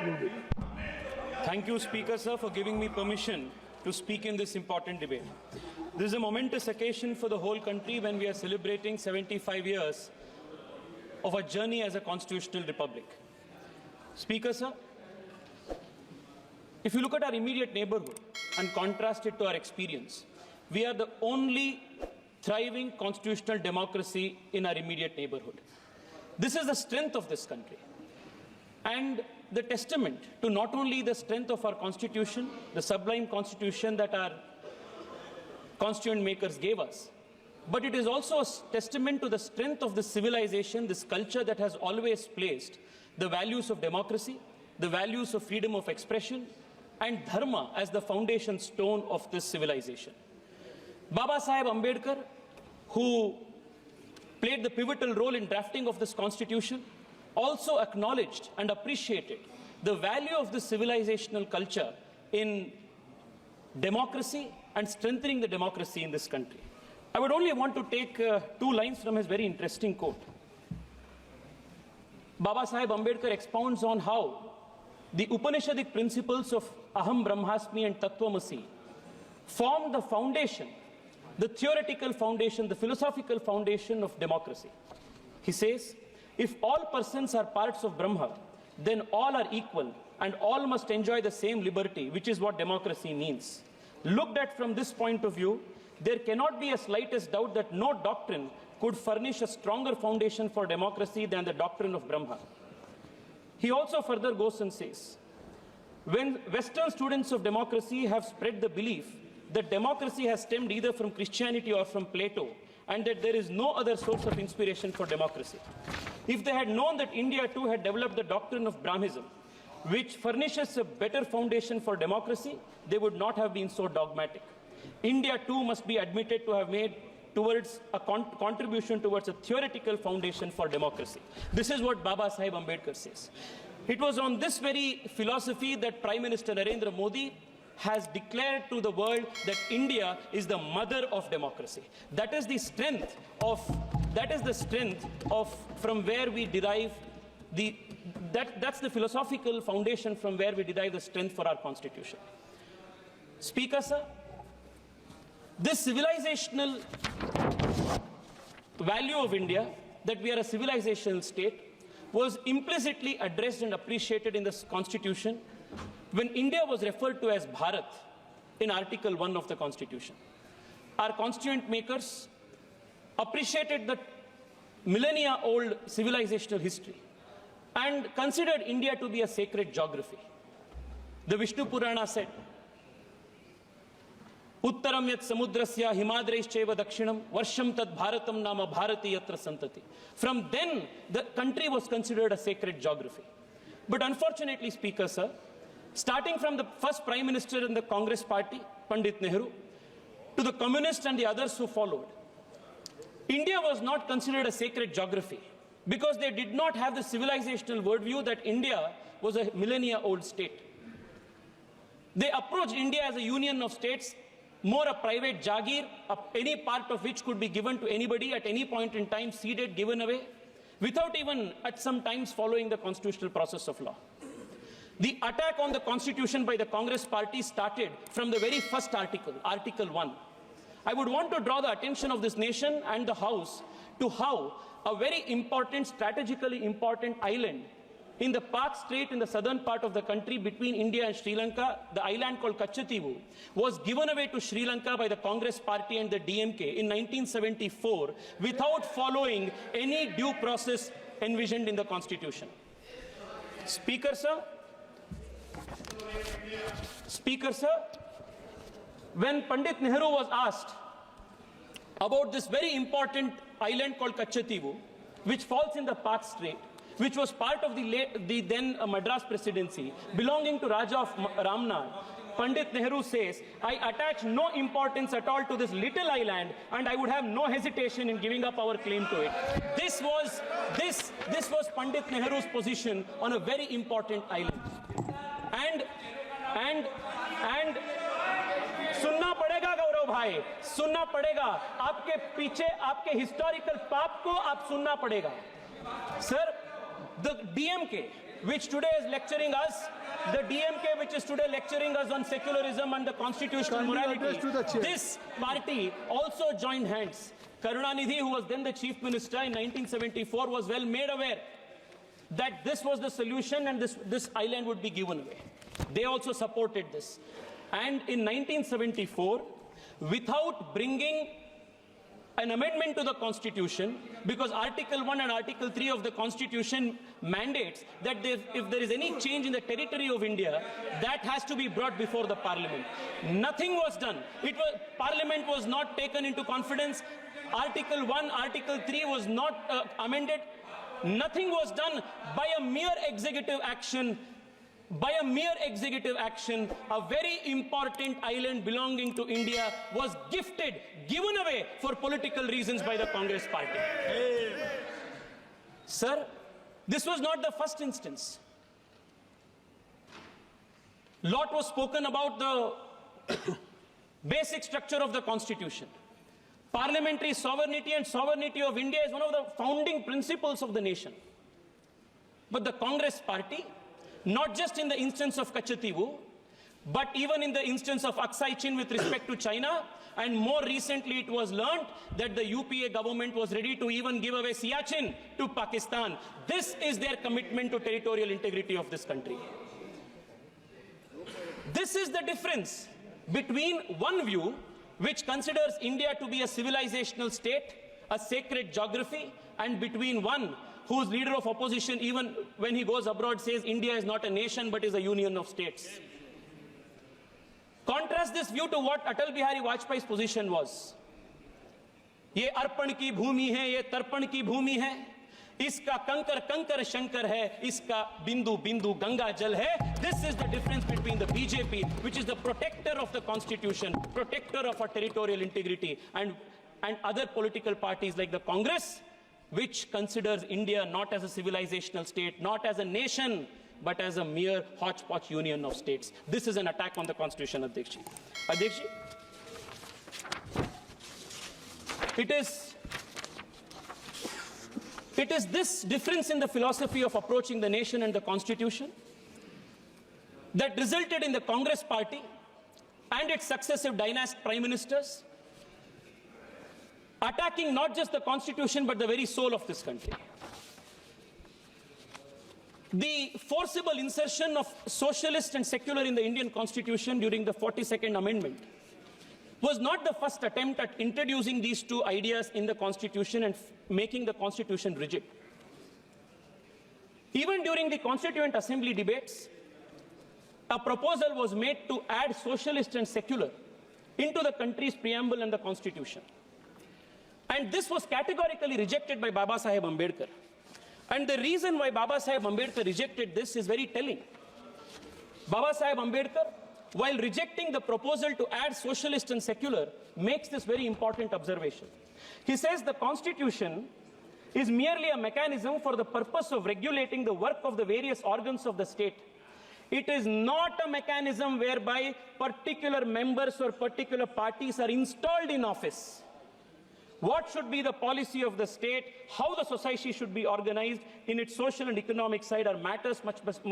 concluded. Thank you, Speaker, sir, for giving me permission to speak in this important debate. This is a momentous occasion for the whole country when we are celebrating 75 years of a journey as a constitutional republic. Speaker, sir, if you look at our immediate neighborhood and contrast it to our experience, we are the only thriving constitutional democracy in our immediate neighborhood. This is the strength of this country and the testament to not only the strength of our constitution, the sublime constitution that our constituent makers gave us, but it is also a testament to the strength of this civilization, this culture that has always placed the values of democracy, the values of freedom of expression, and dharma as the foundation stone of this civilization. Baba Saheb Ambedkar, who played the pivotal role in drafting of this constitution, also acknowledged and appreciated the value of this civilizational culture in democracy and strengthening the democracy in this country. I would only want to take two lines from his very interesting quote. Baba Saheb Ambedkar expounds on how the Upanishadic principles of Aham Brahmasmi and Tattvamasi form the foundation, the theoretical foundation, the philosophical foundation of democracy. He says, if all persons are parts of Brahma, then all are equal and all must enjoy the same liberty, which is what democracy means. Looked at from this point of view, there cannot be a slightest doubt that no doctrine could furnish a stronger foundation for democracy than the doctrine of Brahma. He also further goes and says, when Western students of democracy have spread the belief that democracy has stemmed either from Christianity or from Plato, and that there is no other source of inspiration for democracy. If they had known that India too had developed the doctrine of Brahmism, which furnishes a better foundation for democracy, they would not have been so dogmatic. India too must be admitted to have made towards a contribution towards a theoretical foundation for democracy. This is what Baba Saheb Ambedkar says. It was on this very philosophy that Prime Minister Narendra Modi has declared to the world that India is the mother of democracy. That is the strength of from where we derive that's the philosophical foundation from where we derive the strength for our constitution. Speaker, sir, this civilizational value of India, that we are a civilizational state, was implicitly addressed and appreciated in this constitution when India was referred to as Bharat in Article 1 of the Constitution. Our constituent makers appreciated the millennia-old civilizational history and considered India to be a sacred geography. The Vishnu Purana said, Uttaram yat samudrasya himadraischeva dakshinam varsham tad bharatam nama bharati yatra santati. From then, the country was considered a sacred geography. But unfortunately, Speaker, sir, starting from the first Prime Minister in the Congress party, Pandit Nehru, to the communists and the others who followed, India was not considered a sacred geography because they did not have the civilizational worldview that India was a millennia-old state. They approached India as a union of states, more a private jagir, any part of which could be given to anybody at any point in time, ceded, given away, without even at some times following the constitutional process of law. The attack on the Constitution by the Congress party started from the very first article, Article 1. I would want to draw the attention of this nation and the House to how a very important, strategically important island in the Pak Strait in the southern part of the country between India and Sri Lanka, the island called Kachativu, was given away to Sri Lanka by the Congress party and the DMK in 1974 without following any due process envisioned in the Constitution. Speaker, sir, when Pandit Nehru was asked about this very important island called Kachativu, which falls in the Pak Strait, which was part of the then Madras presidency, belonging to Raja of Ramnad, Pandit Nehru says, I attach no importance at all to this little island and I would have no hesitation in giving up our claim to it. This was Pandit Nehru's position on a very important island. And सुनना पड़ेगा गौरव भाई, सुनना पड़ेगा, आपके पीछे आपके historical पाप को आप सुनना पड़ेगा. Sir, the DMK which today is lecturing us, the DMK which is today lecturing us on secularism and the constitutional morality, this party also joined hands. Karunanidhi, who was then the chief minister in 1974, was well made aware that this was the solution and this island would be given away. They also supported this. And in 1974, without bringing an amendment to the Constitution, because Article 1 and Article 3 of the Constitution mandates that if there is any change in the territory of India, that has to be brought before the Parliament. Nothing was done. Parliament was not taken into confidence. Article 1, Article 3 was not amended. Nothing was done. By a mere executive action, a very important island belonging to India was given away for political reasons by the Congress party. Sir, this was not the first instance. Lot was spoken about the basic structure of the Constitution. Parliamentary sovereignty and sovereignty of India is one of the founding principles of the nation. But the Congress party, not just in the instance of Kachativu, but even in the instance of Aksai Chin with respect to China, and more recently it was learned that the UPA government was ready to even give away Siachen to Pakistan. This is their commitment to territorial integrity of this country. This is the difference between one view which considers India to be a civilizational state, a sacred geography, and between one whose leader of opposition, even when he goes abroad, says India is not a nation but is a union of states. Contrast this view to what Atal Bihari Vajpayee's position was. ये अर्पण की भूमि है, ये तर्पण की भूमि है, इसका कंकर कंकर शंकर है, इसका बिंदु बिंदु गंगा जल है. This is the difference between the BJP, which is the protector of the constitution, protector of our territorial integrity, and other political parties like the Congress, which considers India not as a civilizational state, not as a nation, but as a mere hodgepodge union of states. This is an attack on the constitution, Adhyakshi. Adhyakshi, it is this difference in the philosophy of approaching the nation and the constitution that resulted in the Congress party and its successive dynastic prime ministers attacking not just the constitution but the very soul of this country. The forcible insertion of socialist and secular in the Indian constitution during the 42nd amendment was not the first attempt at introducing these two ideas in the constitution and making the constitution rigid. Even during the Constituent Assembly debates, a proposal was made to add socialist and secular into the country's preamble and the constitution. And this was categorically rejected by Baba Saheb Ambedkar. And the reason why Baba Saheb Ambedkar rejected this is very telling. Baba Saheb Ambedkar, while rejecting the proposal to add socialist and secular, makes this very important observation. He says the constitution is merely a mechanism for the purpose of regulating the work of the various organs of the state. It is not a mechanism whereby particular members or particular parties are installed in office. What should be the policy of the state, how the society should be organized in its social and economic side are matters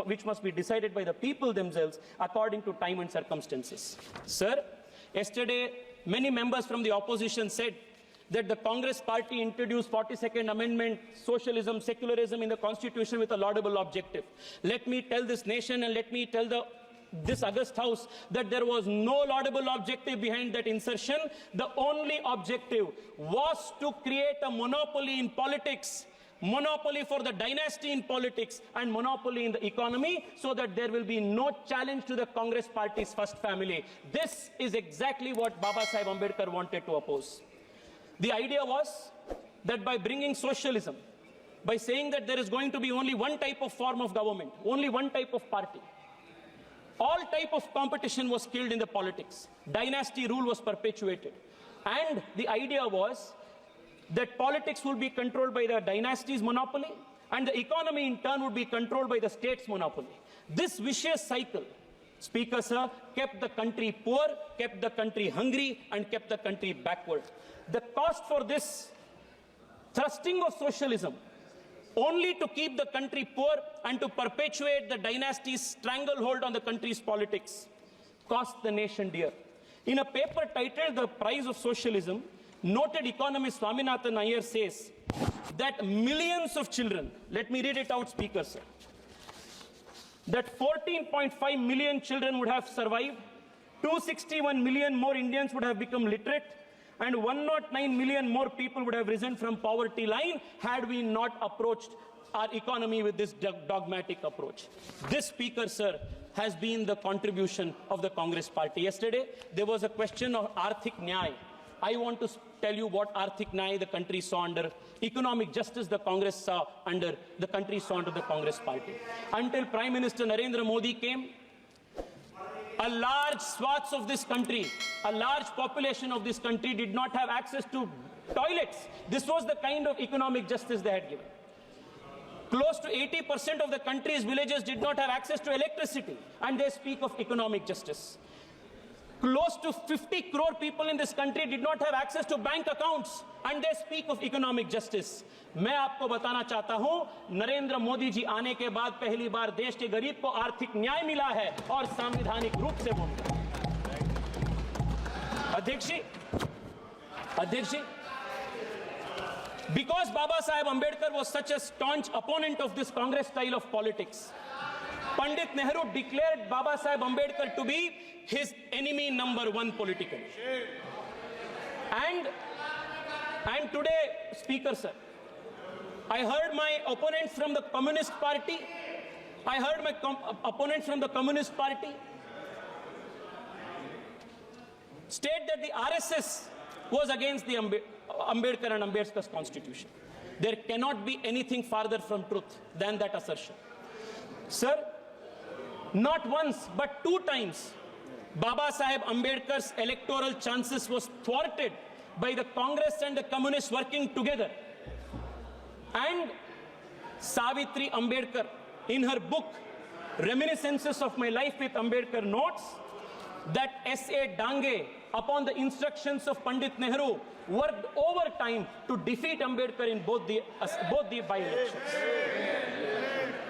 which must be decided by the people themselves according to time and circumstances. Sir, yesterday many members from the opposition said that the Congress party introduced 42nd Amendment, socialism, secularism in the constitution with a laudable objective. Let me tell this nation and let me tell this august house that there was no laudable objective behind that insertion. The only objective was to create a monopoly in politics, monopoly for the dynasty in politics and monopoly in the economy so that there will be no challenge to the Congress party's first family. This is exactly what Baba Saheb Ambedkar wanted to oppose. The idea was that by bringing socialism, by saying that there is going to be only one type of form of government, only one type of party, all type of competition was killed in the politics. Dynasty rule was perpetuated. And the idea was that politics will be controlled by the dynasty's monopoly and the economy in turn would be controlled by the state's monopoly. This vicious cycle, Speaker sir, kept the country poor, kept the country hungry and kept the country backward. The cost for this thrusting of socialism only to keep the country poor and to perpetuate the dynasty's stranglehold on the country's politics, cost the nation dear. In a paper titled The Price of Socialism, noted economist Swaminathan Iyer says that millions of children, let me read it out, Speaker, sir, that 14.5 million children would have survived, 261 million more Indians would have become literate, and 109 million more people would have risen from poverty line had we not approached our economy with this dogmatic approach. This, Speaker, sir, has been the contribution of the Congress party. Yesterday, there was a question of Arthik Nyay. I want to tell you what Arthik Nyay the country saw under, economic justice the Congress saw under, the country saw under the Congress party. Until Prime Minister Narendra Modi came, a large swaths of this country, a large population of this country did not have access to toilets. This was the kind of economic justice they had given. Close to 80% of the country's villages did not have access to electricity, and they speak of economic justice. Close to 50 crore people in this country did not have access to bank accounts, and they speak of economic justice. मैं आपको बताना चाहता हूं, नरेंद्र मोदी जी आने के बाद पहली बार देश के गरीब को आर्थिक न्याय मिला है और संवैधानिक रूप से वो मिला। अध्यक्ष जी, because Baba Saheb Ambedkar was such a staunch opponent of this Congress style of politics, Pandit Nehru declared Baba Saheb Ambedkar to be his enemy number one politically. And today, Speaker, sir, I heard my opponents from the Communist Party, state that the RSS was against the Ambedkar and Ambedkar's constitution. There cannot be anything farther from truth than that assertion. Sir, not once but two times, Baba Saheb Ambedkar's electoral chances was thwarted by the Congress and the Communists working together. And Savitri Ambedkar, in her book, Reminiscences of My Life with Ambedkar, notes that S.A. Dange, upon the instructions of Pandit Nehru, worked overtime to defeat Ambedkar in both the by-elections.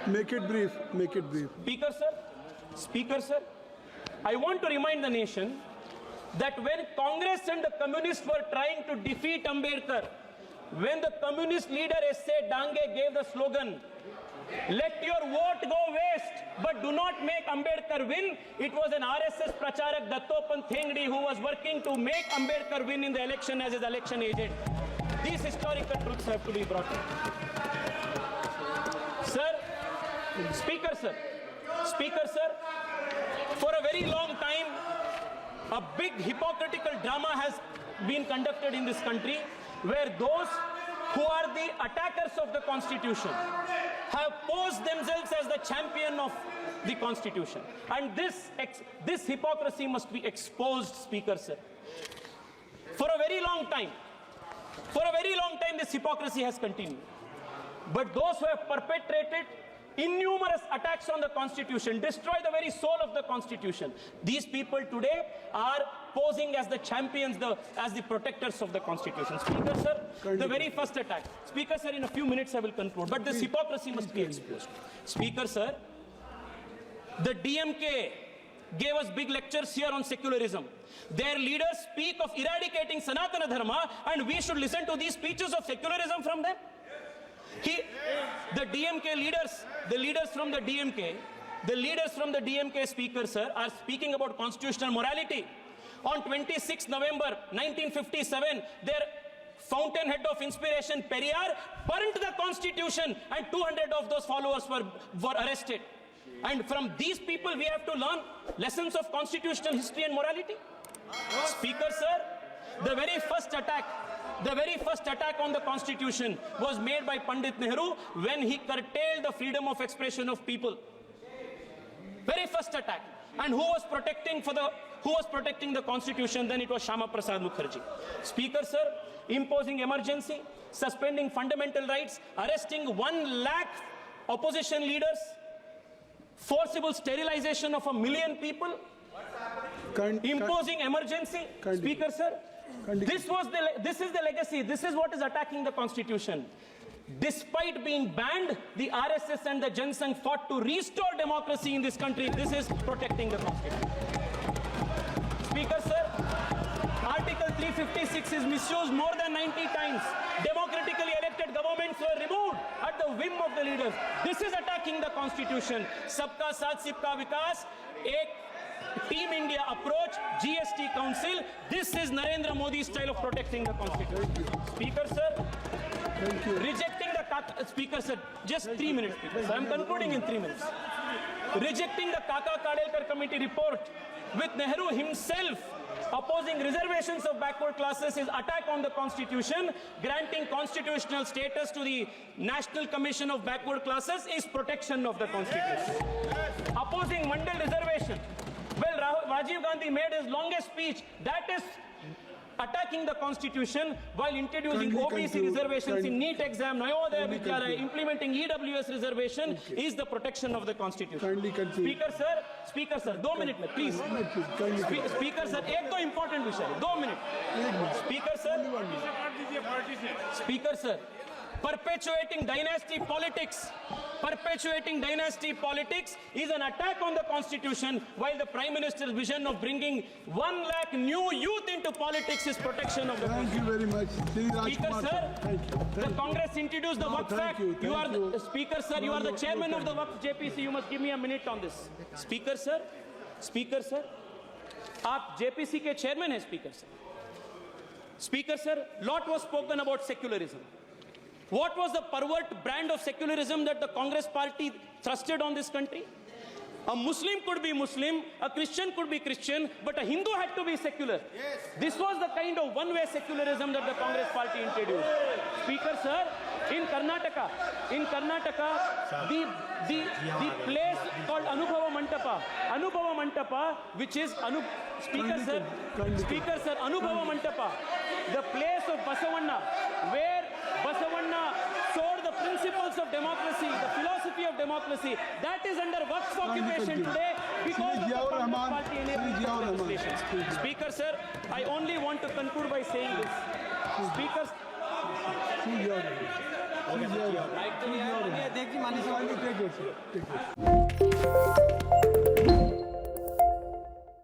Make it brief. Speaker, sir, I want to remind the nation that when Congress and the Communists were trying to defeat Ambedkar, when the Communist leader S.A. Dange gave the slogan, "Let your vote go waste, but do not make Ambedkar win," it was an RSS Pracharak Dattopan Thengdi who was working to make Ambedkar win in the election as his election agent. These historical truths have to be brought in. Speaker, sir, for a very long time, a big hypocritical drama has been conducted in this country where those who are the attackers of the Constitution have posed themselves as the champion of the Constitution. And this hypocrisy must be exposed, Speaker, sir. For a very long time, this hypocrisy has continued. But those who have perpetrated innumerous attacks on the Constitution, destroy the very soul of the Constitution, these people today are posing as the champions, as the protectors of the Constitution. Speaker, sir, the very first attack. Speaker, sir, in a few minutes I will conclude, but this hypocrisy must be exposed. Speaker, sir, the DMK gave us big lectures here on secularism. Their leaders speak of eradicating Sanatana Dharma, and we should listen to these speeches of secularism from them. The DMK leaders, the leaders from the DMK, Speaker, sir, are speaking about constitutional morality. On 26 November 1957, their fountainhead of inspiration, Periyar, burnt the Constitution, and 200 of those followers were arrested. And from these people, we have to learn lessons of constitutional history and morality. Speaker, sir, the very first attack on the Constitution was made by Pandit Nehru when he curtailed the freedom of expression of people. Very first attack. And who was protecting the Constitution? Then it was Shama Prasad Mukherjee. Speaker, sir, imposing emergency, suspending fundamental rights, arresting 1 lakh opposition leaders, forcible sterilization of 1 million people, imposing emergency. Speaker, sir, this is the legacy. This is what is attacking the Constitution. Despite being banned, the RSS and the Jansangh fought to restore democracy in this country. This is protecting the constitution. Speaker, sir, Article 356 is misused more than 90 times. Democratically elected governments were removed at the whim of the leaders. This is attacking the constitution. Sabka Saath Sabka Vikas, ek Team India approach, GST Council. This is Narendra Modi's style of protecting the constitution. Speaker, sir, rejecting the Speaker, sir, just 3 minutes. Speaker, sir. I'm concluding in 3 minutes. Rejecting the Kaka Kadelkar committee report with Nehru himself opposing reservations of backward classes is attack on the constitution. Granting constitutional status to the National Commission of Backward Classes is protection of the constitution. Opposing Mandal reservation. Well, Rajiv Gandhi made his longest speech. That is attacking the constitution while introducing OBC reservations in NEET exam, Navodaya Vidyalaya, implementing EWS reservation is the protection of the constitution. Speaker sir, 2 minutes, please. Speaker sir, एक तो important विषय, 2 minutes. Speaker sir, perpetuating dynasty politics is an attack on the constitution, while the Prime Minister's vision of bringing 1 lakh new youth into politics is protection of the constitution. Thank you very much. Speaker sir, the Congress introduced the Waqf Act. You are the Speaker sir, you are the chairman of the Waqf JPC. You must give me a minute on this. Speaker sir, आप JPC के chairman हैं. Speaker sir, lot was spoken about secularism. What was the pervert brand of secularism that the Congress party thrusted on this country? A Muslim could be Muslim, a Christian could be Christian, but a Hindu had to be secular. Yes. This was the kind of one-way secularism that the Congress party introduced. Speaker sir, in Karnataka, the place called Anubhava Mantapa, which is Speaker sir, Anubhava Mantapa, the place of Basavanna, where Basavanna sold the principles of democracy, the philosophy of democracy, that is under Waqf occupation today because of the Congress party enabling legislation. Speaker sir, I only want to conclude by saying this. Speaker, Take it.